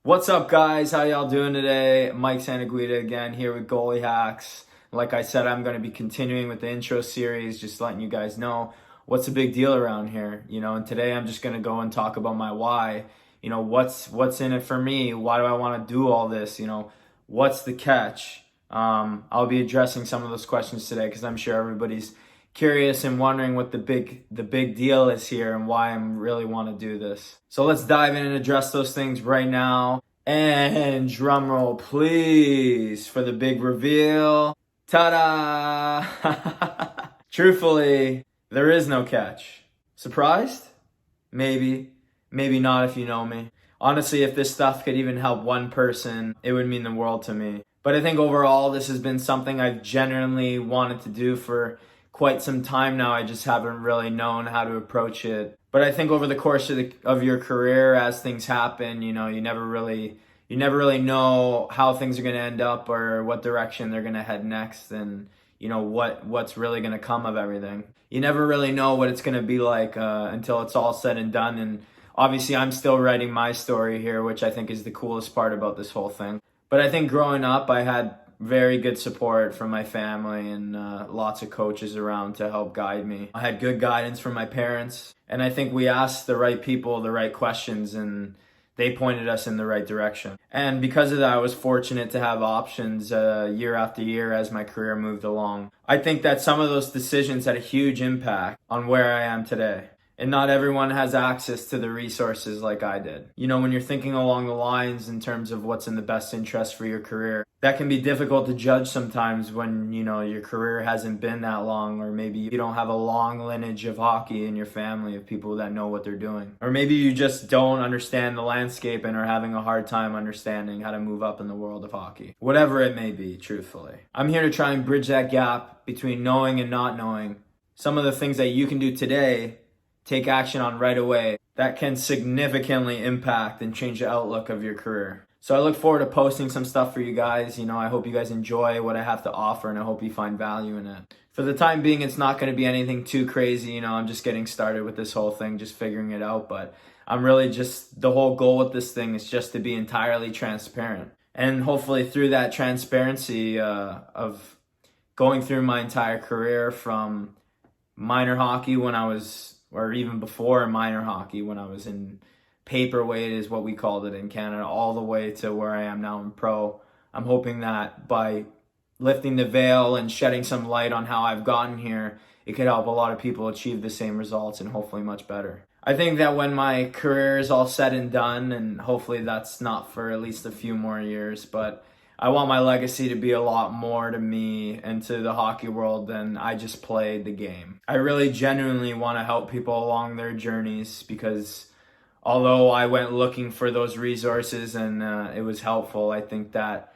What's up, guys? How y'all doing today? Mike Santaguida again here with Goalie Hacks. Like I said, I'm going to be continuing with the intro series, just letting you guys know what's the big deal around here. And today I'm just going to go and talk about my why. What's in it for me? Why do I want to do all this? What's the catch? I'll be addressing some of those questions today because I'm sure everybody's curious and wondering what the big deal is here and why I really want to do this. So let's dive in and address those things right now. And drum roll, please, for the big reveal. Ta-da! Truthfully, there is no catch. Surprised? Maybe. Maybe not if you know me. Honestly, if this stuff could even help one person, it would mean the world to me. But I think overall, this has been something I've genuinely wanted to do for quite some time now. I just haven't really known how to approach it. But I think over the course of your career, as things happen, you never really know how things are going to end up or what direction they're going to head next, and what's really going to come of everything. You never really know what it's going to be like until it's all said and done. And obviously, I'm still writing my story here, which I think is the coolest part about this whole thing. But I think growing up, I had very good support from my family and lots of coaches around to help guide me. I had good guidance from my parents, and I think we asked the right people the right questions, and they pointed us in the right direction. And because of that, I was fortunate to have options year after year as my career moved along. I think that some of those decisions had a huge impact on where I am today. And not everyone has access to the resources like I did. When you're thinking along the lines in terms of what's in the best interest for your career, that can be difficult to judge sometimes when, your career hasn't been that long, or maybe you don't have a long lineage of hockey in your family of people that know what they're doing. Or maybe you just don't understand the landscape and are having a hard time understanding how to move up in the world of hockey. Whatever it may be, truthfully. I'm here to try and bridge that gap between knowing and not knowing. Some of the things that you can do today, take action on right away, that can significantly impact and change the outlook of your career. So I look forward to posting some stuff for you guys. I hope you guys enjoy what I have to offer, and I hope you find value in it. For the time being, it's not going to be anything too crazy. I'm just getting started with this whole thing, just figuring it out. But I'm really the whole goal with this thing is just to be entirely transparent. And hopefully through that transparency of going through my entire career from minor hockey or even before minor hockey, when I was in paperweight is what we called it in Canada, all the way to where I am now in pro. I'm hoping that by lifting the veil and shedding some light on how I've gotten here, it could help a lot of people achieve the same results and hopefully much better. I think that when my career is all said and done, and hopefully that's not for at least a few more years, but I want my legacy to be a lot more to me and to the hockey world than I just played the game. I really genuinely want to help people along their journeys, because although I went looking for those resources and it was helpful, I think that,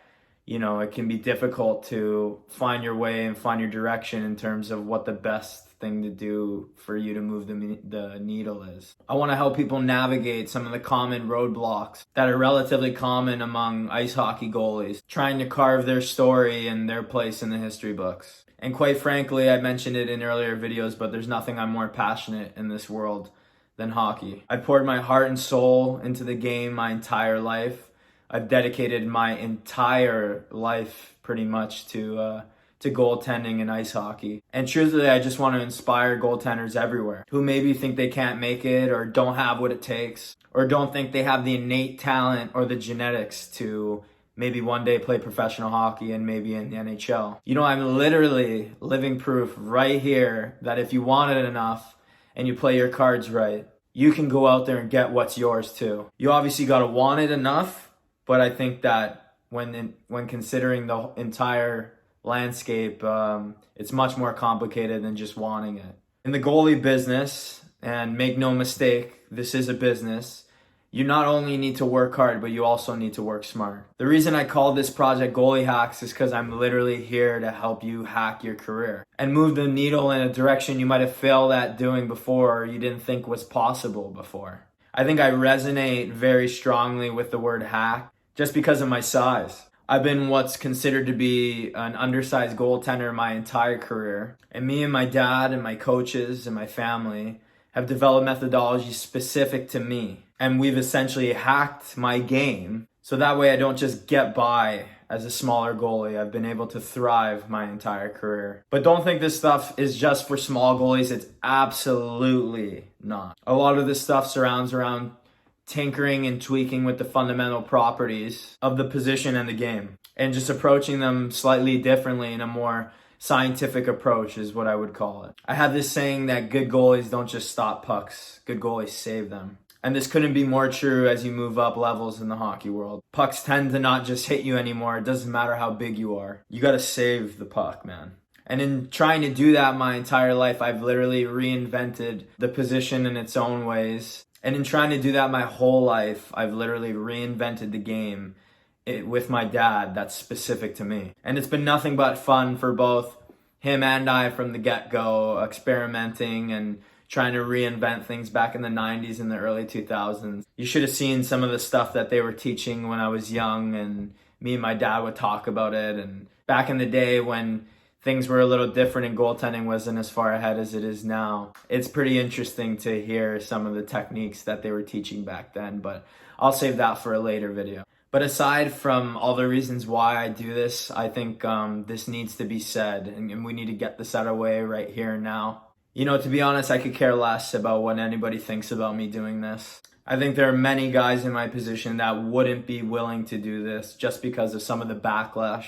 it can be difficult to find your way and find your direction in terms of what the best thing to do for you to move the needle is. I want to help people navigate some of the common roadblocks that are relatively common among ice hockey goalies, trying to carve their story and their place in the history books. And quite frankly, I mentioned it in earlier videos, but there's nothing I'm more passionate in this world than hockey. I poured my heart and soul into the game my entire life. I've dedicated my entire life pretty much to goaltending and ice hockey. And truthfully, I just want to inspire goaltenders everywhere who maybe think they can't make it, or don't have what it takes, or don't think they have the innate talent or the genetics to maybe one day play professional hockey and maybe in the NHL. I'm literally living proof right here that if you want it enough and you play your cards right, you can go out there and get what's yours too. You obviously got to want it enough, but I think that when considering the entire landscape, it's much more complicated than just wanting it. In the goalie business, and make no mistake, this is a business, you not only need to work hard, but you also need to work smart. The reason I called this project Goalie Hacks is because I'm literally here to help you hack your career and move the needle in a direction you might have failed at doing before, or you didn't think was possible before. I think I resonate very strongly with the word hack just because of my size. I've been what's considered to be an undersized goaltender my entire career. And me and my dad and my coaches and my family have developed methodologies specific to me. And we've essentially hacked my game so that way I don't just get by as a smaller goalie. I've been able to thrive my entire career. But don't think this stuff is just for small goalies. It's absolutely not. A lot of this stuff surrounds around tinkering and tweaking with the fundamental properties of the position and the game, and just approaching them slightly differently in a more scientific approach is what I would call it. I have this saying that good goalies don't just stop pucks, good goalies save them. And this couldn't be more true as you move up levels in the hockey world. Pucks tend to not just hit you anymore. It doesn't matter how big you are. You gotta save the puck, man. And in trying to do that my entire life, I've literally reinvented the position in its own ways. And in trying to do that my whole life, I've literally reinvented the game with my dad that's specific to me. And it's been nothing but fun for both him and I from the get-go, experimenting and trying to reinvent things back in the 90s and the early 2000s. You should have seen some of the stuff that they were teaching when I was young, and me and my dad would talk about it. And back in the day when things were a little different and goaltending wasn't as far ahead as it is now, it's pretty interesting to hear some of the techniques that they were teaching back then, but I'll save that for a later video. But aside from all the reasons why I do this, I think this needs to be said, and we need to get this out of the way right here and now. You know, to be honest, I could care less about what anybody thinks about me doing this. I think there are many guys in my position that wouldn't be willing to do this just because of some of the backlash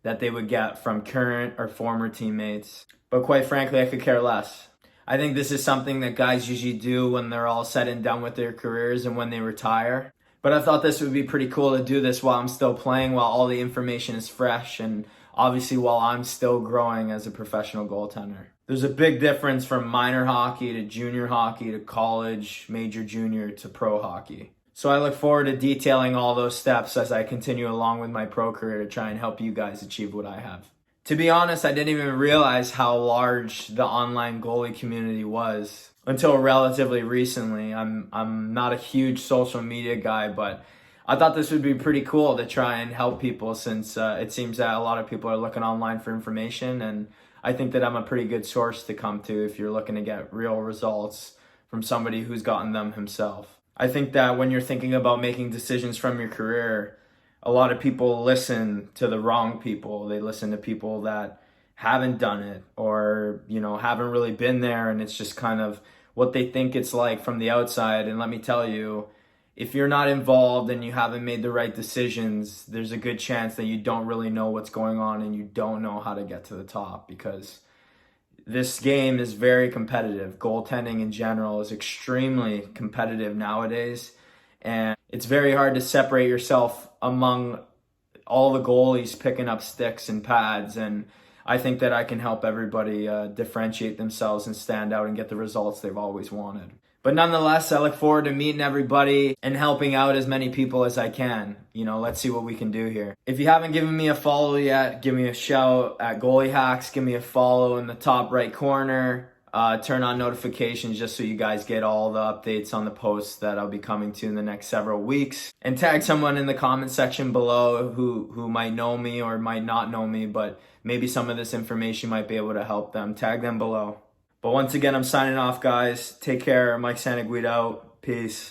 that they would get from current or former teammates. But quite frankly, I could care less. I think this is something that guys usually do when they're all said and done with their careers and when they retire. But I thought this would be pretty cool to do this while I'm still playing, while all the information is fresh, and obviously while I'm still growing as a professional goaltender. There's a big difference from minor hockey to junior hockey to college, major junior to pro hockey. So I look forward to detailing all those steps as I continue along with my pro career to try and help you guys achieve what I have. To be honest, I didn't even realize how large the online goalie community was until relatively recently. I'm not a huge social media guy, but I thought this would be pretty cool to try and help people, since it seems that a lot of people are looking online for information, and I think that I'm a pretty good source to come to if you're looking to get real results from somebody who's gotten them himself. I think that when you're thinking about making decisions from your career, a lot of people listen to the wrong people. They listen to people that haven't done it, or, you know, haven't really been there, and it's just kind of what they think it's like from the outside. And let me tell you, if you're not involved and you haven't made the right decisions, there's a good chance that you don't really know what's going on and you don't know how to get to the top, because this game is very competitive. Goaltending in general is extremely competitive nowadays, and it's very hard to separate yourself among all the goalies picking up sticks and pads. And I think that I can help everybody differentiate themselves and stand out and get the results they've always wanted. But nonetheless, I look forward to meeting everybody and helping out as many people as I can. You know, let's see what we can do here. If you haven't given me a follow yet, give me a shout at Goalie Hacks. Give me a follow in the top right corner. Turn on notifications just so you guys get all the updates on the posts that I'll be coming to in the next several weeks. And tag someone in the comment section below who might know me or might not know me, but maybe some of this information might be able to help them. Tag them below. But once again, I'm signing off, guys. Take care. Mike Santaguida out. Peace.